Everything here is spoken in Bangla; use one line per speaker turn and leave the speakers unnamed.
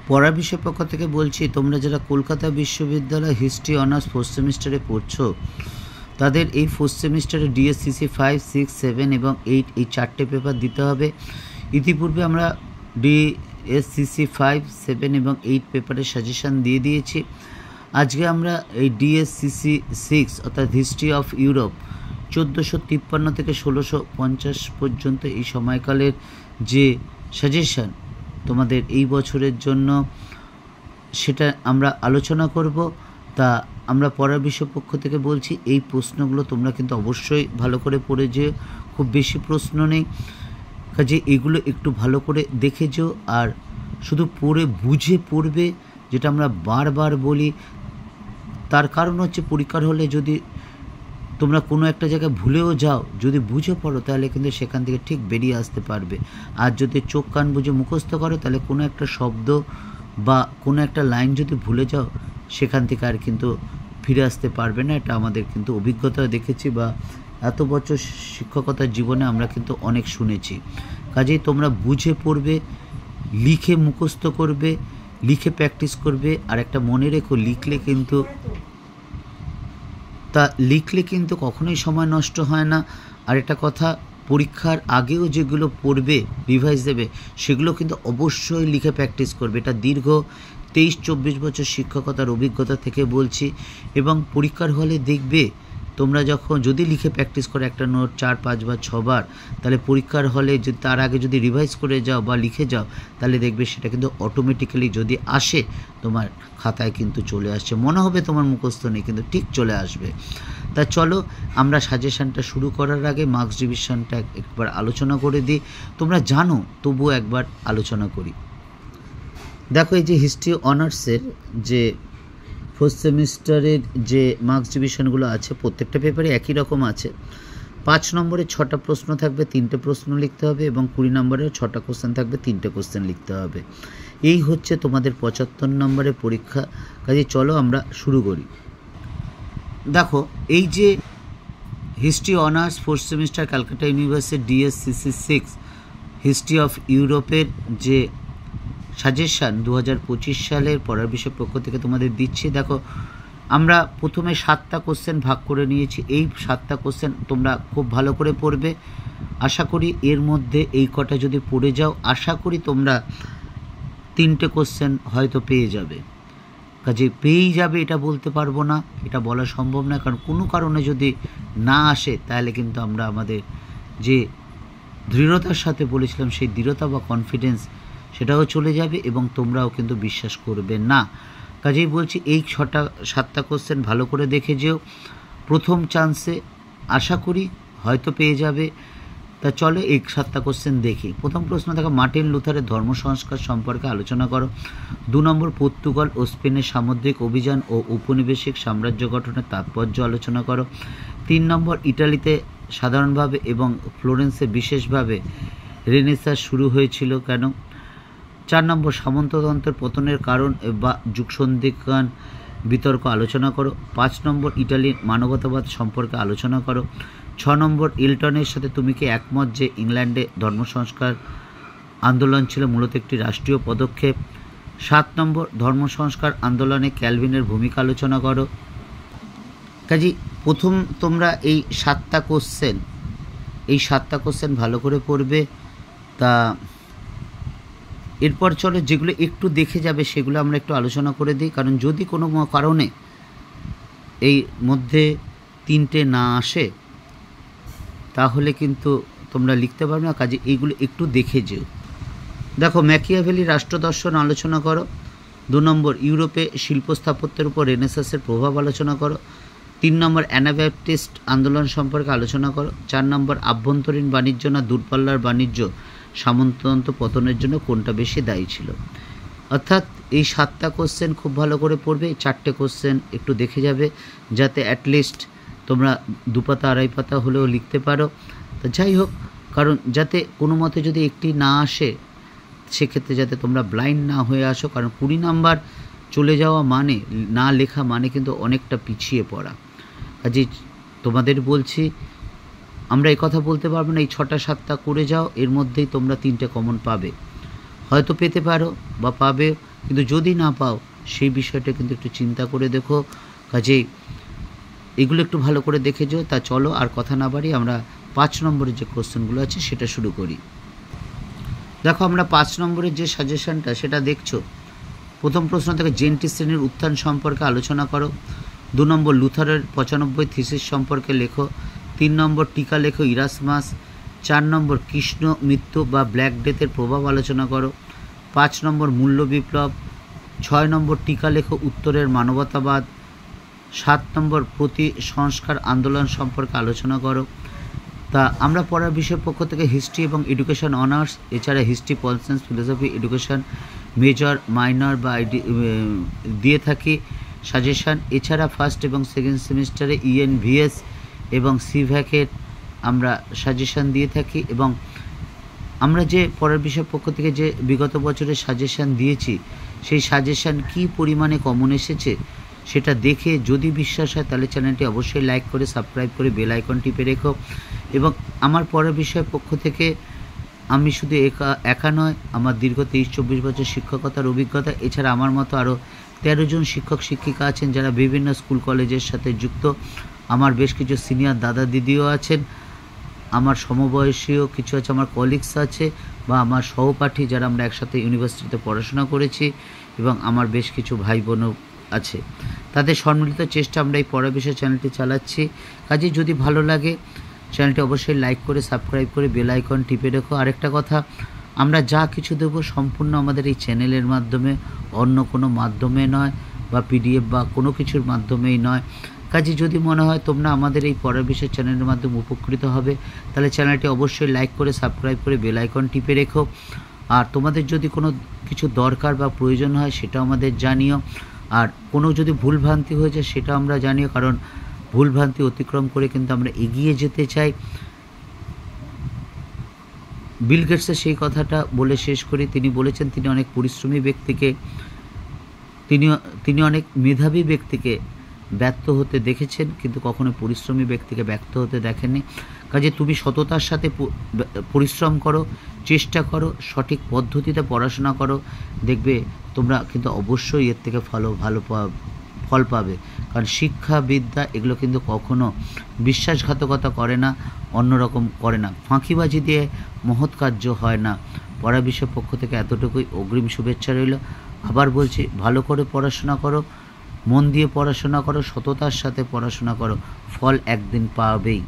পড়ার বিষয় পক্ষ থেকে বলছি, তোমরা যারা কলকাতা বিশ্ববিদ্যালয় হিস্ট্রি অনার্স 4th সেমিস্টারে পড়ছো, তাদের এই 4th সেমিস্টারে ডিএসসিসি 5, 6, 7 এবং 8 এই 4টে পেপার দিতে হবে। ইতিপূর্বে আমরা ডিএসসিসি 5, 7 এবং 8 পেপারের সাজেশান দিয়ে দিয়েছি। আজকে আমরা এই ডিএসসিসি 6 অর্থাৎ হিস্ট্রি অফ ইউরোপ 1453 থেকে 1650 পর্যন্ত এই সময়কালের যে সাজেশান তোমাদের এই বছরের জন্য, সেটা আমরা আলোচনা করব। তা আমরা পড়ার বিষয় পক্ষ থেকে বলছি, এই প্রশ্নগুলো তোমরা কিন্তু অবশ্যই ভালো করে পড়ে যেও। খুব বেশি প্রশ্ন নেই, কাজে এগুলো একটু ভালো করে দেখে যেও। আর শুধু পড়ে বুঝে পড়বে, যেটা আমরা বারবার বলি। তার কারণ হচ্ছে, পরীক্ষার হলে যদি তোমরা কোনো একটা জায়গায় ভুলেও যাও, যদি বুঝে পড়ো তাহলে কিন্তু সেখান থেকে ঠিক বেরিয়ে আসতে পারবে। আর যদি চোখ কান বুঝে মুখস্থ করো, তাহলে কোনো একটা শব্দ বা কোনো একটা লাইন যদি ভুলে যাও, সেখান থেকে আর কিন্তু ফিরে আসতে পারবে না। এটা আমাদের কিন্তু অভিজ্ঞতা দেখেছি, বা এত বছর শিক্ষকতার জীবনে আমরা কিন্তু অনেক শুনেছি। কাজেই তোমরা বুঝে পড়বে, লিখে মুখস্থ করবে, লিখে প্র্যাকটিস করবে। আর একটা মনে রেখো, লিখলে কিন্তু কখনোই সময় নষ্ট হয় না। আর একটা কথা, পরীক্ষার আগেও যেগুলো পড়বে, রিভাইজ দেবে, সেগুলো কিন্তু অবশ্যই লিখে প্র্যাকটিস করবে। এটা দীর্ঘ 23-24 বছর শিক্ষকতার অভিজ্ঞতা থেকে বলছি। এবং পরীক্ষার হলে দেখবে, তোমরা যদি লিখে প্র্যাকটিস করো একটা নোট 4, 5 বা 6 বার, তাহলে পরীক্ষার হলে তার আগে যদি রিভাইজ করে যাও বা লিখে যাও, তাহলে দেখবে সেটা কিন্তু অটোমেটিক্যালি যদি আসে, তোমার খাতায় কিন্তু চলে আসছে। মনে হবে তোমার মুখস্থ নেই, কিন্তু ঠিক চলে আসবে। তা চলো, আমরা সাজেশানটা শুরু করার আগে মার্কস ডিভিশনটা একবার আলোচনা করে দিই। তোমরা জানো, তবুও একবার আলোচনা করি। দেখো, এই যে হিস্ট্রি অনার্সের যে 4th সেমিস্টারের যে মার্কস ডিভিশনগুলো আছে, প্রত্যেকটা পেপারে একই রকম আছে। 5 নম্বরে 6টা প্রশ্ন থাকবে, 3টে প্রশ্ন লিখতে হবে, এবং 20 নম্বরে 6টা কোশ্চেন থাকবে, 3টে কোশ্চেন লিখতে হবে। এই হচ্ছে তোমাদের 75 নম্বরের পরীক্ষা। কাজে চলো আমরা শুরু করি। দেখো, এই যে history honours 4th semester Calcutta university DSCC 6 history of ইউরোপের যে সাজেশান 2025 সালের পড়ার বিষয় পক্ষ থেকে তোমাদের দিচ্ছি। দেখো, আমরা প্রথমে 7টা কোশ্চেন ভাগ করে নিয়েছি। এই 7টা কোশ্চেন তোমরা খুব ভালো করে পড়বে। আশা করি এর মধ্যে এই কটা যদি পড়ে যাও, আশা করি তোমরা 3টে কোশ্চেন হয়তো পেয়ে যাবে। কাজে পেয়েই যাবে এটা বলতে পারবো না, এটা বলা সম্ভব না। কারণ কোনো কারণে যদি না আসে, তাহলে কিন্তু আমরা আমাদের যে দৃঢ়তার সাথে বলেছিলাম, সেই দৃঢ়তা বা কনফিডেন্স সেটাও চলে যাবে, এবং তোমরাও কিন্তু বিশ্বাস করবে না। কাজেই বলছি, এই 7টা কোশ্চেন ভালো করে দেখে যেও। প্রথম চান্সে আশা করি হয়তো পেয়ে যাবে। তা চলো এই 7টা কোশ্চেন দেখি। প্রথম প্রশ্ন দেখো, মার্টিন লুথারের ধর্ম সংস্কার সম্পর্কে আলোচনা করো। 2 নম্বর, পর্তুগাল ও স্পেনের সামুদ্রিক অভিযান ও উপনিবেশিক সাম্রাজ্য গঠনের তাৎপর্য আলোচনা করো। 3 নম্বর, ইটালিতে সাধারণভাবে এবং ফ্লোরেন্সে বিশেষভাবে রেনেসাঁ শুরু হয়েছিল কেন। 4 নম্বর, সামন্ততন্ত্রের পতনের কারণ বা যুগসন্ধিকান বিতর্ক আলোচনা করো। 5 নম্বর, ইটালির মানবতাবাদ সম্পর্কে আলোচনা করো। 6 নম্বর, ইলটনের সাথে তুমি কি একমত যে ইংল্যান্ডে ধর্ম সংস্কার আন্দোলন ছিল মূলত একটি রাষ্ট্রীয় পদক্ষেপ। 7 নম্বর, ধর্ম সংস্কার আন্দোলনে ক্যালভিনের ভূমিকা আলোচনা করো। কাজেই প্রথম তোমরা এই 7টা কোশ্চেন ভালো করে পড়বে। তা এরপর চলো, যেগুলো একটু দেখে যাবে সেগুলো আমরা একটু আলোচনা করে দিই। কারণ যদি কোনো কারণে এই মধ্যে 3টে না আসে, তাহলে কিন্তু তোমরা লিখতে পারবে না। কাজে এইগুলো একটু দেখে যেও। দেখো, ম্যাকিয়াভেলি রাষ্ট্রদর্শন আলোচনা করো। 2 নম্বর, ইউরোপে শিল্প স্থাপত্যের উপর রেনেসাঁসের প্রভাব আলোচনা করো। 3 নম্বর, অ্যানাব্যাপটিস্ট আন্দোলন সম্পর্কে আলোচনা করো। 4 নম্বর, আভ্যন্তরীণ বাণিজ্য না দূরপাল্লার বাণিজ্য সামন্ততন্ত্র পতনের জন্য কোনটা বেশি দায়ী ছিল। অর্থাৎ এই 7টা কোশ্চেন খুব ভালো করে পড়বে। এই 4টে কোশ্চেন একটু দেখে যাবে, যাতে অ্যাটলিস্ট তোমরা 2 পাতা 2.5 পাতা হলেও লিখতে পারো। তো যাই হোক, কারণ যাতে কোনো মতে যদি একটি না আসে, সেক্ষেত্রে যাতে তোমরা ব্লাইন্ড না হয়ে আসো। কারণ 20 নাম্বার চলে যাওয়া মানে, না লেখা মানে কিন্তু অনেকটা পিছিয়ে পড়া। কাজেই তোমাদের বলছি, আমরা এই কথা বলতে পারবো না এই 6টা 7টা করে যাও, এর মধ্যেই তোমরা 3টে কমন পাবে, হয়তো পেতে পারো বা পাবে, কিন্তু যদি না পাও সেই বিষয়টা কিন্তু একটু চিন্তা করে দেখো। কাজেই এগুলো একটু ভালো করে দেখে যাও। তা চলো আর কথা না বাড়ি আমরা 5 নম্বরের যে কোশ্চেনগুলো আছে সেটা শুরু করি। দেখো আমরা 5 নম্বরের যে সাজেশনটা সেটা দেখছো। প্রথম প্রশ্ন থেকে জেন্টি শ্রেণীর উত্থান সম্পর্কে আলোচনা করো। 2 নম্বর লুথারের 95 থিসিস সম্পর্কে লেখো। 3 নম্বর টিকা লেখো ইরাসমাস। 4 নম্বর কৃষ্ণ মৃত্যু বা ব্ল্যাক ডেথের প্রভাব আলোচনা করো। 5 নম্বর মূল্য বিপ্লব। 6 নম্বর টিকা লেখো উত্তরের মানবতাবাদ। 7 নম্বর প্রতি সংস্কার আন্দোলন সম্পর্কে আলোচনা করো। তা আমরা পড়ার বিষয়ের পক্ষ থেকে হিস্ট্রি এবং এডুকেশন অনার্স, এছাড়া history, pol science, philosophy, education major, minor বা দিয়ে থাকি সাজেশান। এছাড়া ফার্স্ট এবং সেকেন্ড সেমিস্টারে ইএনভিএস এবং সিভ্যাকের আমরা সাজেশান দিয়ে থাকি। এবং আমরা যে পড়ার বিষয়ের পক্ষ থেকে যে বিগত বছরের সাজেশান দিয়েছি সেই সাজেশান কী পরিমাণে কমন এসেছে সেটা দেখে যদি বিশ্বাস হয় তাহলে চ্যানেলটি অবশ্যই লাইক করে সাবস্ক্রাইব করে বেল আইকন টিপে রেখো। এবং আমার পড়ার বিষয়ের পক্ষ থেকে আমি শুধু একা নয়, আমার দীর্ঘ 23-24 বছর শিক্ষকতার অভিজ্ঞতা, এছাড়া আমার মতো আরও 13 জন শিক্ষক শিক্ষিকা আছেন যারা বিভিন্ন স্কুল কলেজের সাথে যুক্ত। আমার বেশ কিছু সিনিয়র দাদা দিদিও আছেন, আমার সমবয়সীও কিছু আছে, আমার কলিগস আছে বা আমার সহপাঠী যারা আমরা একসাথে ইউনিভার্সিটিতে পড়াশোনা করেছি, এবং আমার বেশ কিছু ভাই বোনও আছে। তাদের সম্মিলিত চেষ্টা আমরা এই পড়া বিষয় চ্যানেলটি চালাচ্ছি। কাজে যদি ভালো লাগে চ্যানেলটি অবশ্যই লাইক করে সাবস্ক্রাইব করে বেল আইকন টিপে রেখো। আরেকটা কথা, আমরা যা কিছু দেব সম্পূর্ণ আমাদের এই চ্যানেলের মাধ্যমে, অন্য কোনো মাধ্যমে নয়, বা পিডিএফ বা কোনো কিছুর মাধ্যমেই নয়। কাজে যদি মনে হয় তোমরা আমাদের এই পড়ার বিষয় চ্যানেলের মাধ্যমে উপকৃত হবে তাহলে চ্যানেলটি অবশ্যই লাইক করে সাবস্ক্রাইব করে বেল আইকন টিপে রেখো। আর তোমাদের যদি কোনো কিছু দরকার বা প্রয়োজন হয় সেটাও আমাদের জানিও। আর কোনো যদি ভুলভ্রান্তি হয়ে যায় সেটা আমরা জানিও, কারণ ভুলভ্রান্তি অতিক্রম করে কিন্তু আমরা এগিয়ে যেতে চাই। বিল গেটসের সেই কথাটা বলে শেষ করি। তিনি বলেছেন তিনি অনেক পরিশ্রমী ব্যক্তিকে, তিনি অনেক মেধাবী ব্যক্তিকে ব্যর্থ হতে দেখেছেন, কিন্তু কখনো পরিশ্রমী ব্যক্তিকে ব্যর্থ হতে দেখেননি। কাজে তুমি সততার সাথে পরিশ্রম করো, চেষ্টা করো, সঠিক পদ্ধতিতে পড়াশোনা করো, দেখবে তোমরা কিন্তু অবশ্যই এর থেকে ভালো ফল পাবে। কারণ শিক্ষা বিদ্যা এগুলো কিন্তু কখনো বিশ্বাসঘাতকতা করে না, অন্যরকম করে না, ফাঁকিবাজি দিয়ে মহৎ কার্য হয় না। পড়া বিষয়ের পক্ষ থেকে এতটুকুই, অগ্রিম শুভেচ্ছা রইল। আবার বলছি, ভালো করে পড়াশোনা করো, মন দিয়ে পড়াশোনা করো, সততার সাথে পড়াশোনা করো, ফল একদিন পাবেই।